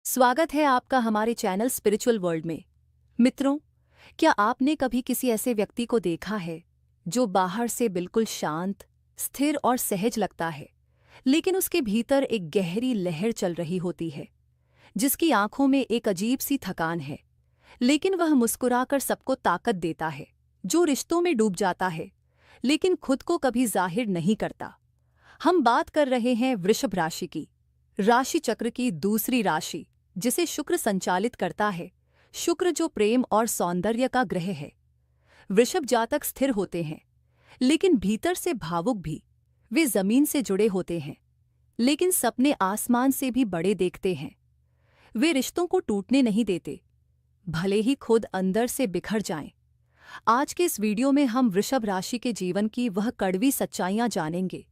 स्वागत है आपका हमारे चैनल स्पिरिचुअल वर्ल्ड में। मित्रों, क्या आपने कभी किसी ऐसे व्यक्ति को देखा है जो बाहर से बिल्कुल शांत, स्थिर और सहज लगता है, लेकिन उसके भीतर एक गहरी लहर चल रही होती है, जिसकी आंखों में एक अजीब सी थकान है, लेकिन वह मुस्कुराकर सबको ताकत देता है, जो रिश्तों में डूब जाता है, लेकिन खुद को कभी जाहिर नहीं करता। हम बात कर रहे हैं वृषभ राशि की, राशि चक्र की दूसरी राशि, जिसे शुक्र संचालित करता है। शुक्र जो प्रेम और सौंदर्य का ग्रह है। वृषभ जातक स्थिर होते हैं, लेकिन भीतर से भावुक भी। वे जमीन से जुड़े होते हैं, लेकिन सपने आसमान से भी बड़े देखते हैं। वे रिश्तों को टूटने नहीं देते, भले ही खुद अंदर से बिखर जाएं। आज के इस वीडियो में हम वृषभ राशि के जीवन की वह कड़वी सच्चाइयां जानेंगे,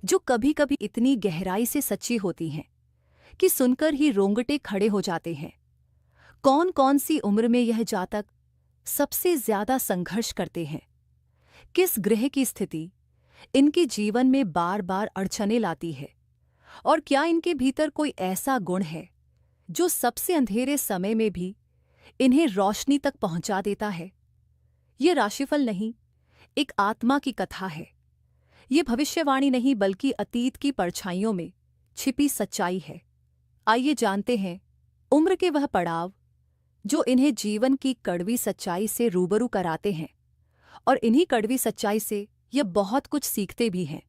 जो कभी-कभी इतनी गहराई से सच्ची होती हैं कि सुनकर ही रोंगटे खड़े हो जाते हैं। कौन-कौन सी उम्र में यह जातक सबसे ज्यादा संघर्ष करते हैं? किस ग्रह की स्थिति इनके जीवन में बार-बार अड़चने लाती है? और क्या इनके भीतर कोई ऐसा गुण है जो सबसे अंधेरे समय में भी इन्हें रोशनी तक पहुंचा देता है? ये राशिफल नहीं, एक आत्मा की कथा है। ये भविष्यवाणी नहीं, बल्कि अतीत की परछाइयों में छिपी सच्चाई है। आइए जानते हैं उम्र के वह पड़ाव जो इन्हें जीवन की कड़वी सच्चाई से रूबरू कराते हैं, और इन्हीं कड़वी सच्चाई से ये बहुत कुछ सीखते भी हैं।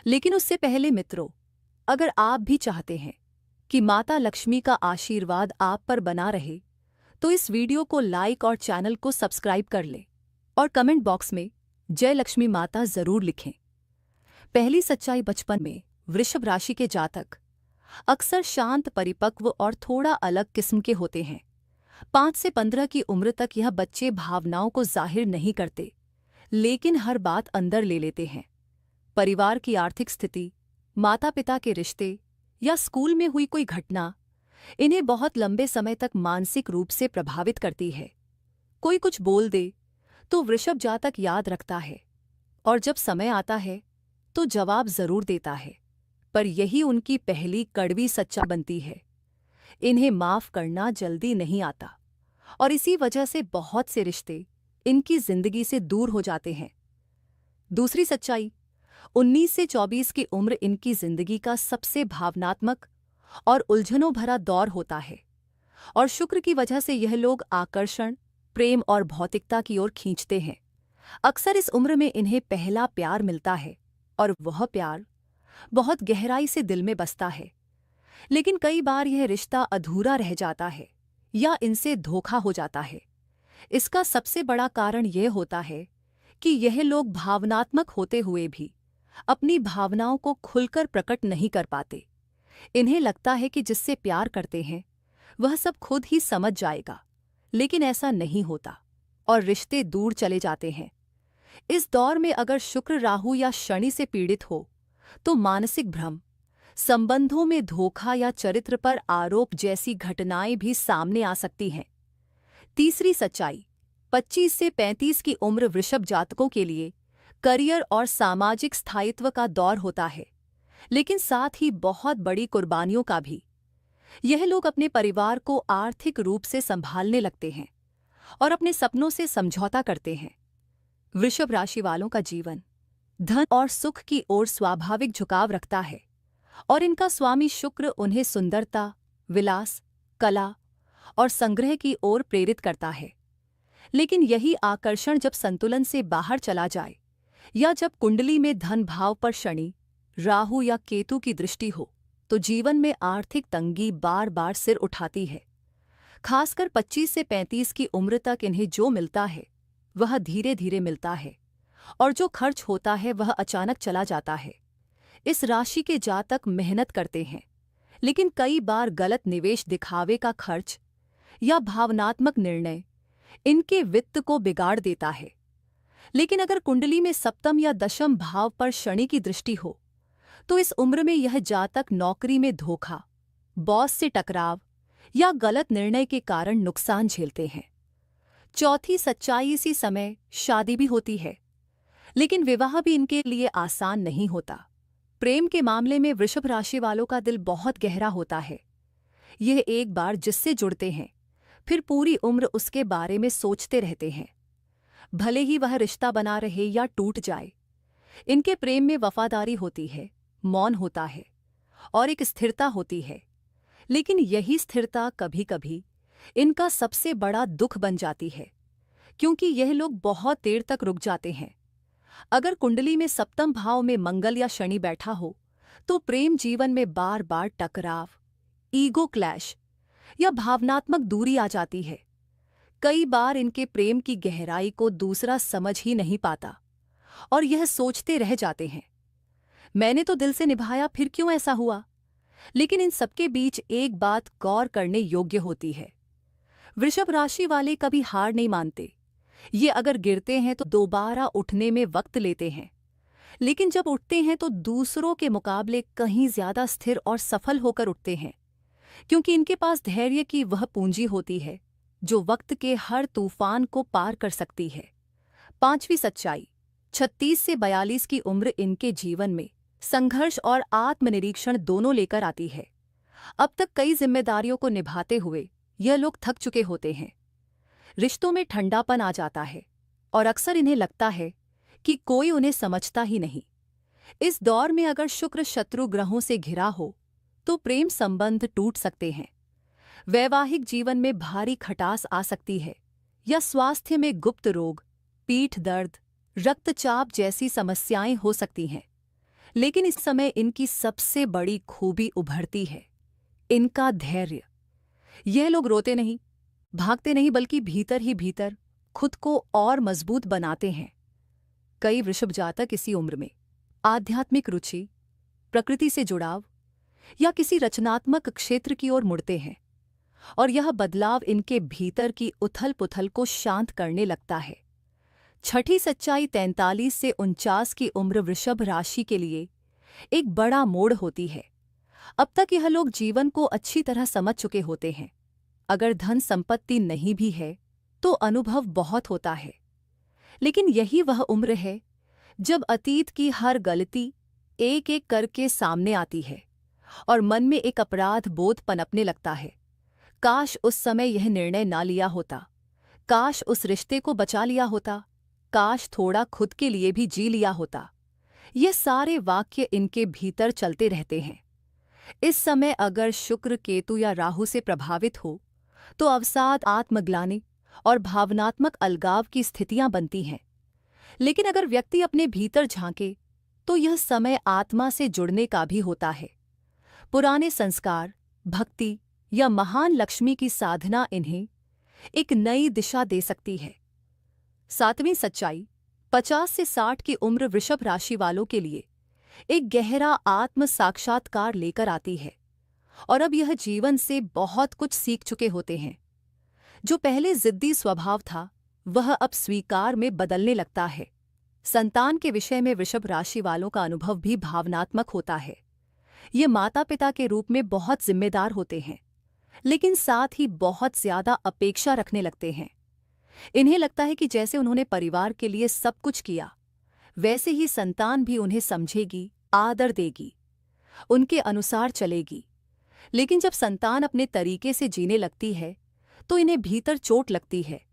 लेकिन उससे पहले मित्रों, अगर आप भी चाहते हैं कि माता लक्ष्मी का आशीर्वाद आप पर बना रहे, तो इस वीडियो को लाइक और चैनल को सब्सक्राइब कर लें और कमेंट बॉक्स में जय लक्ष्मी माता जरूर लिखें। पहली सच्चाई, बचपन में वृषभ राशि के जातक अक्सर शांत, परिपक्व और थोड़ा अलग किस्म के होते हैं। 5 से 15 की उम्र तक यह बच्चे भावनाओं को जाहिर नहीं करते, लेकिन हर बात अंदर ले लेते हैं। परिवार की आर्थिक स्थिति, माता पिता के रिश्ते या स्कूल में हुई कोई घटना इन्हें बहुत लंबे समय तक मानसिक रूप से प्रभावित करती है। कोई कुछ बोल दे तो वृषभ जातक याद रखता है, और जब समय आता है तो जवाब जरूर देता है, पर यही उनकी पहली कड़वी सच्चाई बनती है। इन्हें माफ करना जल्दी नहीं आता, और इसी वजह से बहुत से रिश्ते इनकी जिंदगी से दूर हो जाते हैं। दूसरी सच्चाई, 19 से 24 की उम्र इनकी जिंदगी का सबसे भावनात्मक और उलझनों भरा दौर होता है, और शुक्र की वजह से यह लोग आकर्षण, प्रेम और भौतिकता की ओर खींचते हैं। अक्सर इस उम्र में इन्हें पहला प्यार मिलता है, और वह प्यार बहुत गहराई से दिल में बसता है। लेकिन कई बार यह रिश्ता अधूरा रह जाता है या इनसे धोखा हो जाता है। इसका सबसे बड़ा कारण यह होता है कि यह लोग भावनात्मक होते हुए भी अपनी भावनाओं को खुलकर प्रकट नहीं कर पाते। इन्हें लगता है कि जिससे प्यार करते हैं वह सब खुद ही समझ जाएगा, लेकिन ऐसा नहीं होता, और रिश्ते दूर चले जाते हैं। इस दौर में अगर शुक्र, राहु या शनि से पीड़ित हो तो मानसिक भ्रम, संबंधों में धोखा या चरित्र पर आरोप जैसी घटनाएं भी सामने आ सकती हैं। तीसरी सच्चाई, 25 से 35 की उम्र वृषभ जातकों के लिए करियर और सामाजिक स्थायित्व का दौर होता है, लेकिन साथ ही बहुत बड़ी कुर्बानियों का भी। यह लोग अपने परिवार को आर्थिक रूप से संभालने लगते हैं और अपने सपनों से समझौता करते हैं। वृषभ राशि वालों का जीवन धन और सुख की ओर स्वाभाविक झुकाव रखता है, और इनका स्वामी शुक्र उन्हें सुंदरता, विलास, कला और संग्रह की ओर प्रेरित करता है। लेकिन यही आकर्षण जब संतुलन से बाहर चला जाए, या जब कुंडली में धन भाव पर शनि, राहु या केतु की दृष्टि हो, तो जीवन में आर्थिक तंगी बार बार सिर उठाती है। खासकर 25 से 35 की उम्र तक इन्हें जो मिलता है वह धीरे धीरे मिलता है, और जो खर्च होता है वह अचानक चला जाता है। इस राशि के जातक मेहनत करते हैं, लेकिन कई बार गलत निवेश, दिखावे का खर्च या भावनात्मक निर्णय इनके वित्त को बिगाड़ देता है। लेकिन अगर कुंडली में सप्तम या दशम भाव पर शनि की दृष्टि हो, तो इस उम्र में यह जातक नौकरी में धोखा, बॉस से टकराव या गलत निर्णय के कारण नुकसान झेलते हैं। चौथी सच्चाई, इसी समय शादी भी होती है, लेकिन विवाह भी इनके लिए आसान नहीं होता। प्रेम के मामले में वृषभ राशि वालों का दिल बहुत गहरा होता है। यह एक बार जिससे जुड़ते हैं फिर पूरी उम्र उसके बारे में सोचते रहते हैं, भले ही वह रिश्ता बना रहे या टूट जाए। इनके प्रेम में वफादारी होती है, मौन होता है और एक स्थिरता होती है। लेकिन यही स्थिरता कभी-कभी इनका सबसे बड़ा दुख बन जाती है, क्योंकि यह लोग बहुत देर तक रुक जाते हैं। अगर कुंडली में सप्तम भाव में मंगल या शनि बैठा हो तो प्रेम जीवन में बार बार टकराव, ईगो क्लैश या भावनात्मक दूरी आ जाती है। कई बार इनके प्रेम की गहराई को दूसरा समझ ही नहीं पाता और यह सोचते रह जाते हैं, मैंने तो दिल से निभाया, फिर क्यों ऐसा हुआ। लेकिन इन सबके बीच एक बात गौर करने योग्य होती है, वृषभ राशि वाले कभी हार नहीं मानते। ये अगर गिरते हैं तो दोबारा उठने में वक्त लेते हैं, लेकिन जब उठते हैं तो दूसरों के मुकाबले कहीं ज्यादा स्थिर और सफल होकर उठते हैं, क्योंकि इनके पास धैर्य की वह पूंजी होती है जो वक्त के हर तूफान को पार कर सकती है। पांचवी सच्चाई, 36 से 42 की उम्र इनके जीवन में संघर्ष और आत्मनिरीक्षण दोनों लेकर आती है। अब तक कई जिम्मेदारियों को निभाते हुए यह लोग थक चुके होते हैं। रिश्तों में ठंडापन आ जाता है और अक्सर इन्हें लगता है कि कोई उन्हें समझता ही नहीं। इस दौर में अगर शुक्र शत्रु ग्रहों से घिरा हो तो प्रेम संबंध टूट सकते हैं, वैवाहिक जीवन में भारी खटास आ सकती है या स्वास्थ्य में गुप्त रोग, पीठ दर्द, रक्तचाप जैसी समस्याएं हो सकती हैं। लेकिन इस समय इनकी सबसे बड़ी खूबी उभरती है, इनका धैर्य। यह लोग रोते नहीं, भागते नहीं, बल्कि भीतर ही भीतर खुद को और मजबूत बनाते हैं। कई वृषभ जातक इसी उम्र में आध्यात्मिक रुचि, प्रकृति से जुड़ाव या किसी रचनात्मक क्षेत्र की ओर मुड़ते हैं और यह बदलाव इनके भीतर की उथल-पुथल को शांत करने लगता है। छठी सच्चाई, 43 से 49 की उम्र वृषभ राशि के लिए एक बड़ा मोड़ होती है। अब तक यह लोग जीवन को अच्छी तरह समझ चुके होते हैं। अगर धन संपत्ति नहीं भी है तो अनुभव बहुत होता है, लेकिन यही वह उम्र है जब अतीत की हर गलती एक एक करके सामने आती है और मन में एक अपराध बोध पनपने लगता है। काश उस समय यह निर्णय ना लिया होता, काश उस रिश्ते को बचा लिया होता, काश थोड़ा खुद के लिए भी जी लिया होता। ये सारे वाक्य इनके भीतर चलते रहते हैं। इस समय अगर शुक्र, केतु या राहु से प्रभावित हो तो अवसाद, आत्मग्लानि और भावनात्मक अलगाव की स्थितियां बनती हैं। लेकिन अगर व्यक्ति अपने भीतर झांके तो यह समय आत्मा से जुड़ने का भी होता है। पुराने संस्कार, भक्ति या महान लक्ष्मी की साधना इन्हें एक नई दिशा दे सकती है। सातवीं सच्चाई, 50 से 60 की उम्र वृषभ राशि वालों के लिए एक गहरा आत्म साक्षात्कार लेकर आती है और अब यह जीवन से बहुत कुछ सीख चुके होते हैं। जो पहले जिद्दी स्वभाव था वह अब स्वीकार में बदलने लगता है। संतान के विषय में वृषभ राशि वालों का अनुभव भी भावनात्मक होता है। ये माता पिता के रूप में बहुत जिम्मेदार होते हैं, लेकिन साथ ही बहुत ज्यादा अपेक्षा रखने लगते हैं। इन्हें लगता है कि जैसे उन्होंने परिवार के लिए सब कुछ किया, वैसे ही संतान भी उन्हें समझेगी, आदर देगी, उनके अनुसार चलेगी। लेकिन जब संतान अपने तरीके से जीने लगती है तो इन्हें भीतर चोट लगती है।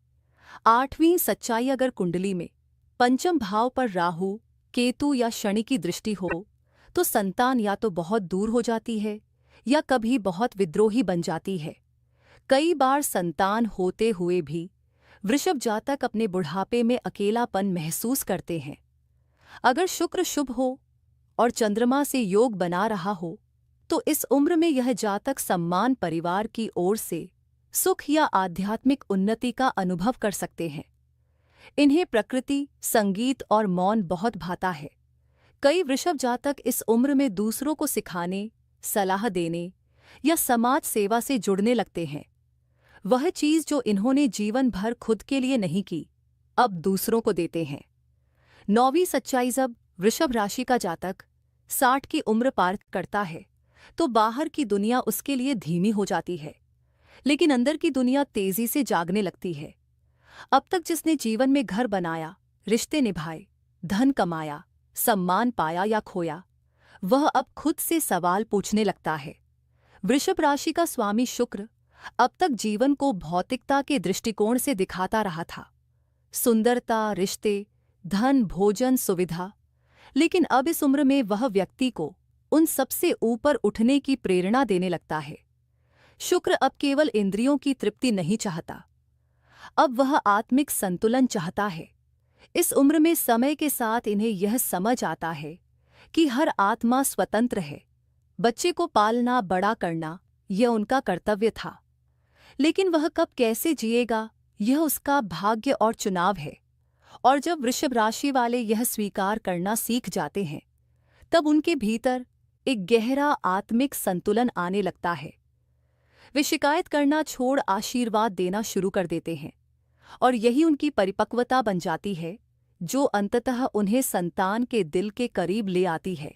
आठवीं सच्चाई, अगर कुंडली में पंचम भाव पर राहु, केतु या शनि की दृष्टि हो तो संतान या तो बहुत दूर हो जाती है या कभी बहुत विद्रोही बन जाती है। कई बार संतान होते हुए भी वृषभ जातक अपने बुढ़ापे में अकेलापन महसूस करते हैं। अगर शुक्र शुभ हो और चंद्रमा से योग बना रहा हो तो इस उम्र में यह जातक सम्मान, परिवार की ओर से सुख या आध्यात्मिक उन्नति का अनुभव कर सकते हैं। इन्हें प्रकृति, संगीत और मौन बहुत भाता है। कई वृषभ जातक इस उम्र में दूसरों को सिखाने, सलाह देने या समाज सेवा से जुड़ने लगते हैं। वह चीज जो इन्होंने जीवन भर खुद के लिए नहीं की, अब दूसरों को देते हैं। नौवीं सच्चाई, जब वृषभ राशि का जातक 60 की उम्र पार करता है तो बाहर की दुनिया उसके लिए धीमी हो जाती है, लेकिन अंदर की दुनिया तेजी से जागने लगती है। अब तक जिसने जीवन में घर बनाया, रिश्ते निभाए, धन कमाया, सम्मान पाया या खोया, वह अब खुद से सवाल पूछने लगता है। वृषभ राशि का स्वामी शुक्र अब तक जीवन को भौतिकता के दृष्टिकोण से दिखाता रहा था। सुंदरता, रिश्ते, धन, भोजन, सुविधा। लेकिन अब इस उम्र में वह व्यक्ति को उन सबसे ऊपर उठने की प्रेरणा देने लगता है। शुक्र अब केवल इंद्रियों की तृप्ति नहीं चाहता, अब वह आत्मिक संतुलन चाहता है। इस उम्र में समय के साथ इन्हें यह समझ आता है कि हर आत्मा स्वतंत्र है। बच्चे को पालना, बड़ा करना यह उनका कर्तव्य था, लेकिन वह कब कैसे जिएगा यह उसका भाग्य और चुनाव है। और जब वृषभ राशि वाले यह स्वीकार करना सीख जाते हैं, तब उनके भीतर एक गहरा आत्मिक संतुलन आने लगता है। वे शिकायत करना छोड़ आशीर्वाद देना शुरू कर देते हैं, और यही उनकी परिपक्वता बन जाती है, जो अंततः उन्हें संतान के दिल के करीब ले आती है।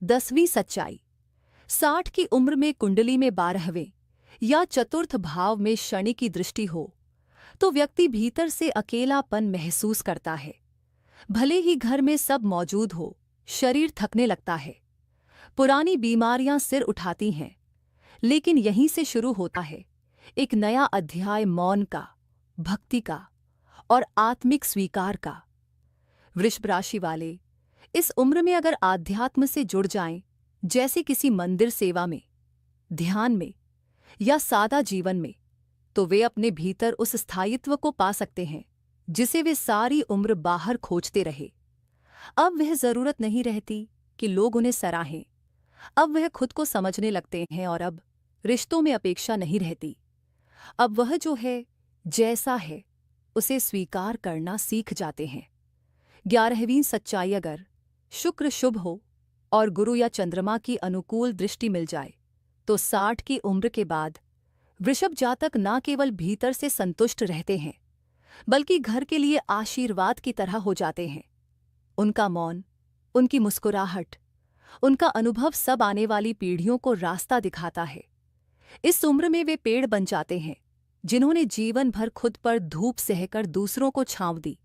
10वीं सच्चाई। 60 की उम्र में कुंडली में 12वें या चतुर्थ भाव में शनि की दृष्टि हो तो व्यक्ति भीतर से अकेलापन महसूस करता है। भले ही घर में सब मौजूद हो, शरीर थकने लगता है। पुरानी बीमारियां सिर उठाती हैं, लेकिन यहीं से शुरू होता है एक नया अध्याय मौन का, भक्ति का और आत्मिक स्वीकार का। वृषभ राशि वाले इस उम्र में अगर आध्यात्म से जुड़ जाएं, जैसे किसी मंदिर सेवा में, ध्यान में या सादा जीवन में, तो वे अपने भीतर उस स्थायित्व को पा सकते हैं जिसे वे सारी उम्र बाहर खोजते रहे। अब वह जरूरत नहीं रहती कि लोग उन्हें सराहें। अब वह खुद को समझने लगते हैं और अब रिश्तों में अपेक्षा नहीं रहती। अब वह जो है, जैसा है, उसे स्वीकार करना सीख जाते हैं। 11वीं सच्चाई। अगर शुक्र शुभ हो और गुरु या चंद्रमा की अनुकूल दृष्टि मिल जाए तो 60 की उम्र के बाद वृषभ जातक न केवल भीतर से संतुष्ट रहते हैं, बल्कि घर के लिए आशीर्वाद की तरह हो जाते हैं। उनका मौन, उनकी मुस्कुराहट, उनका अनुभव सब आने वाली पीढ़ियों को रास्ता दिखाता है। इस उम्र में वे पेड़ बन जाते हैं जिन्होंने जीवन भर खुद पर धूप सहकर दूसरों को छांव दी।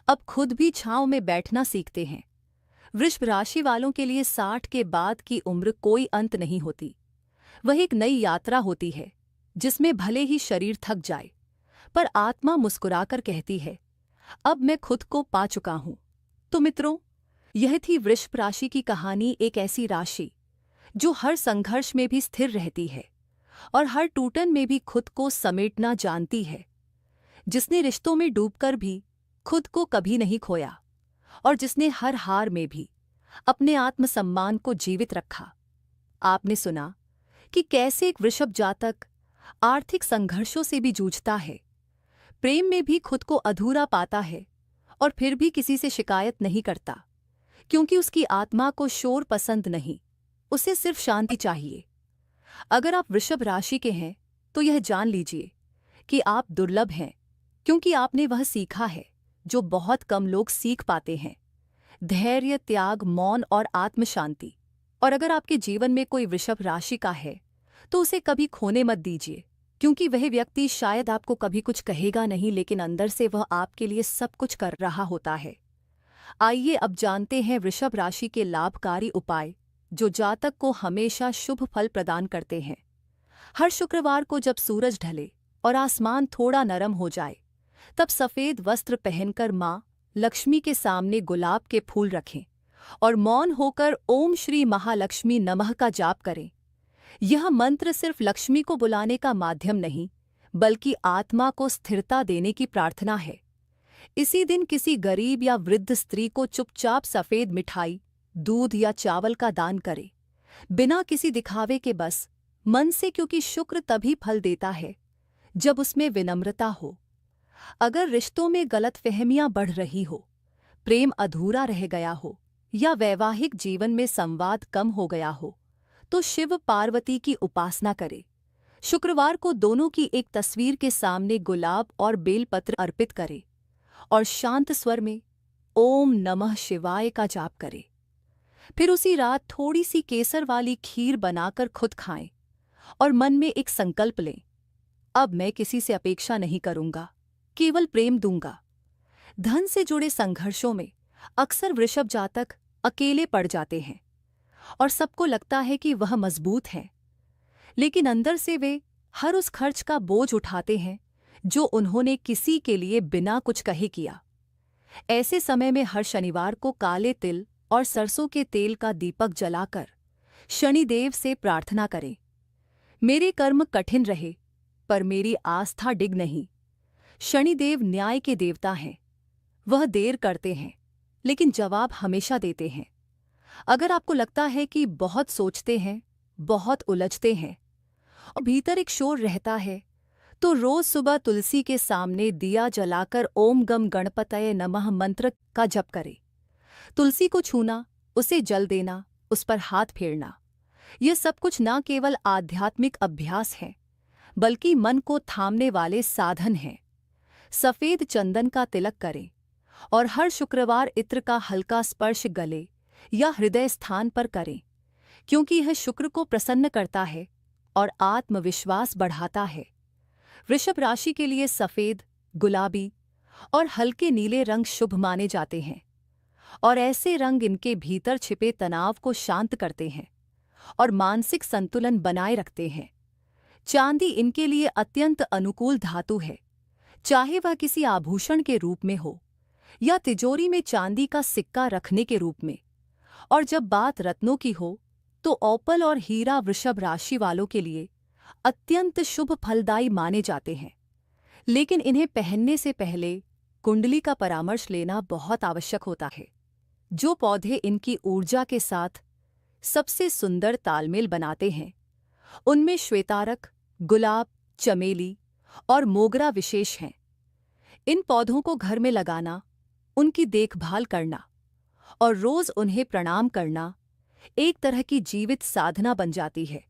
अब खुद भी छांव में बैठना सीखते हैं। वृषभ राशि वालों के लिए 60 के बाद की उम्र कोई अंत नहीं होती। वह एक नई यात्रा होती है जिसमें भले ही शरीर थक जाए, पर आत्मा मुस्कुराकर कहती है, अब मैं खुद को पा चुका हूं। तो मित्रों, यह थी वृषभ राशि की कहानी। एक ऐसी राशि जो हर संघर्ष में भी स्थिर रहती है और हर टूटन में भी खुद को समेटना जानती है, जिसने रिश्तों में डूबकर भी खुद को कभी नहीं खोया और जिसने हर हार में भी अपने आत्मसम्मान को जीवित रखा। आपने सुना कि कैसे एक वृषभ जातक आर्थिक संघर्षों से भी जूझता है, प्रेम में भी खुद को अधूरा पाता है और फिर भी किसी से शिकायत नहीं करता, क्योंकि उसकी आत्मा को शोर पसंद नहीं, उसे सिर्फ शांति चाहिए। अगर आप वृषभ राशि के हैं तो यह जान लीजिए कि आप दुर्लभ हैं, क्योंकि आपने वह सीखा है जो बहुत कम लोग सीख पाते हैं: धैर्य, त्याग, मौन और आत्मशांति। और अगर आपके जीवन में कोई वृषभ राशि का है तो उसे कभी खोने मत दीजिए, क्योंकि वह व्यक्ति शायद आपको कभी कुछ कहेगा नहीं, लेकिन अंदर से वह आपके लिए सब कुछ कर रहा होता है। आइए अब जानते हैं वृषभ राशि के लाभकारी उपाय जो जातक को हमेशा शुभ फल प्रदान करते हैं। हर शुक्रवार को जब सूरज ढले और आसमान थोड़ा नरम हो जाए, तब सफेद वस्त्र पहनकर मां लक्ष्मी के सामने गुलाब के फूल रखें और मौन होकर ओम श्री महालक्ष्मी नमः का जाप करें। यह मंत्र सिर्फ लक्ष्मी को बुलाने का माध्यम नहीं, बल्कि आत्मा को स्थिरता देने की प्रार्थना है। इसी दिन किसी गरीब या वृद्ध स्त्री को चुपचाप सफेद मिठाई, दूध या चावल का दान करें, बिना किसी दिखावे के, बस मन से, क्योंकि शुक्र तभी फल देता है जब उसमें विनम्रता हो। अगर रिश्तों में गलतफहमियां बढ़ रही हो, प्रेम अधूरा रह गया हो या वैवाहिक जीवन में संवाद कम हो गया हो, तो शिव पार्वती की उपासना करें। शुक्रवार को दोनों की एक तस्वीर के सामने गुलाब और बेलपत्र अर्पित करें और शांत स्वर में ओम नमः शिवाय का जाप करें। फिर उसी रात थोड़ी सी केसर वाली खीर बनाकर खुद खाएं और मन में एक संकल्प लें, अब मैं किसी से अपेक्षा नहीं करूंगा, केवल प्रेम दूंगा। धन से जुड़े संघर्षों में अक्सर वृषभ जातक अकेले पड़ जाते हैं और सबको लगता है कि वह मजबूत है, लेकिन अंदर से वे हर उस खर्च का बोझ उठाते हैं जो उन्होंने किसी के लिए बिना कुछ कहे किया। ऐसे समय में हर शनिवार को काले तिल और सरसों के तेल का दीपक जलाकर शनिदेव से प्रार्थना करें, मेरे कर्म कठिन रहे पर मेरी आस्था डिग नहीं। शनिदेव न्याय के देवता हैं। वह देर करते हैं लेकिन जवाब हमेशा देते हैं। अगर आपको लगता है कि बहुत सोचते हैं, बहुत उलझते हैं और भीतर एक शोर रहता है, तो रोज सुबह तुलसी के सामने दिया जलाकर ओम गम गणपतये नमः मंत्र का जप करें। तुलसी को छूना, उसे जल देना, उस पर हाथ फेरना, यह सब कुछ न केवल आध्यात्मिक अभ्यास है बल्कि मन को थामने वाले साधन हैं। सफेद चंदन का तिलक करें और हर शुक्रवार इत्र का हल्का स्पर्श गले या हृदय स्थान पर करें, क्योंकि यह शुक्र को प्रसन्न करता है और आत्मविश्वास बढ़ाता है। वृषभ राशि के लिए सफेद, गुलाबी और हल्के नीले रंग शुभ माने जाते हैं और ऐसे रंग इनके भीतर छिपे तनाव को शांत करते हैं और मानसिक संतुलन बनाए रखते हैं। चांदी इनके लिए अत्यंत अनुकूल धातु है, चाहे वह किसी आभूषण के रूप में हो या तिजोरी में चांदी का सिक्का रखने के रूप में। और जब बात रत्नों की हो तो ओपल और हीरा वृषभ राशि वालों के लिए अत्यंत शुभ फलदायी माने जाते हैं, लेकिन इन्हें पहनने से पहले कुंडली का परामर्श लेना बहुत आवश्यक होता है। जो पौधे इनकी ऊर्जा के साथ सबसे सुंदर तालमेल बनाते हैं उनमें श्वेतारक, गुलाब, चमेली और मोगरा विशेष हैं। इन पौधों को घर में लगाना, उनकी देखभाल करना और रोज उन्हें प्रणाम करना एक तरह की जीवित साधना बन जाती है,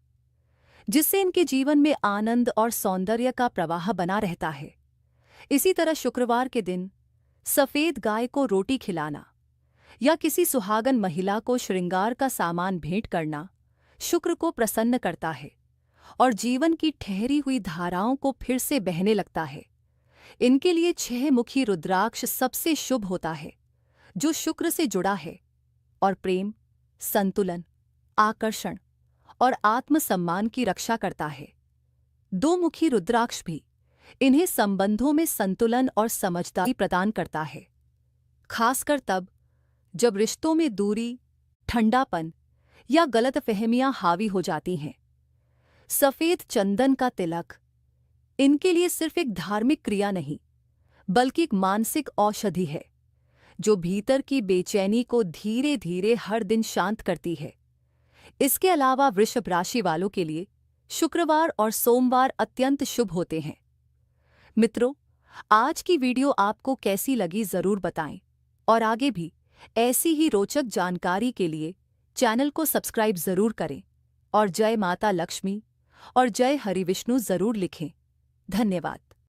जिससे इनके जीवन में आनंद और सौंदर्य का प्रवाह बना रहता है। इसी तरह शुक्रवार के दिन सफेद गाय को रोटी खिलाना या किसी सुहागन महिला को श्रृंगार का सामान भेंट करना शुक्र को प्रसन्न करता है और जीवन की ठहरी हुई धाराओं को फिर से बहने लगता है। इनके लिए 6 मुखी रुद्राक्ष सबसे शुभ होता है, जो शुक्र से जुड़ा है और प्रेम, संतुलन, आकर्षण और आत्मसम्मान की रक्षा करता है। 2 मुखी रुद्राक्ष भी इन्हें संबंधों में संतुलन और समझदारी प्रदान करता है, खासकर तब जब रिश्तों में दूरी, ठंडापन या गलतफहमियां हावी हो जाती हैं। सफेद चंदन का तिलक इनके लिए सिर्फ एक धार्मिक क्रिया नहीं बल्कि एक मानसिक औषधि है, जो भीतर की बेचैनी को धीरे धीरे हर दिन शांत करती है। इसके अलावा वृषभ राशि वालों के लिए शुक्रवार और सोमवार अत्यंत शुभ होते हैं। मित्रों, आज की वीडियो आपको कैसी लगी जरूर बताएं और आगे भी ऐसी ही रोचक जानकारी के लिए चैनल को सब्सक्राइब जरूर करें और जय माता लक्ष्मी और जय हरि विष्णु जरूर लिखें। धन्यवाद।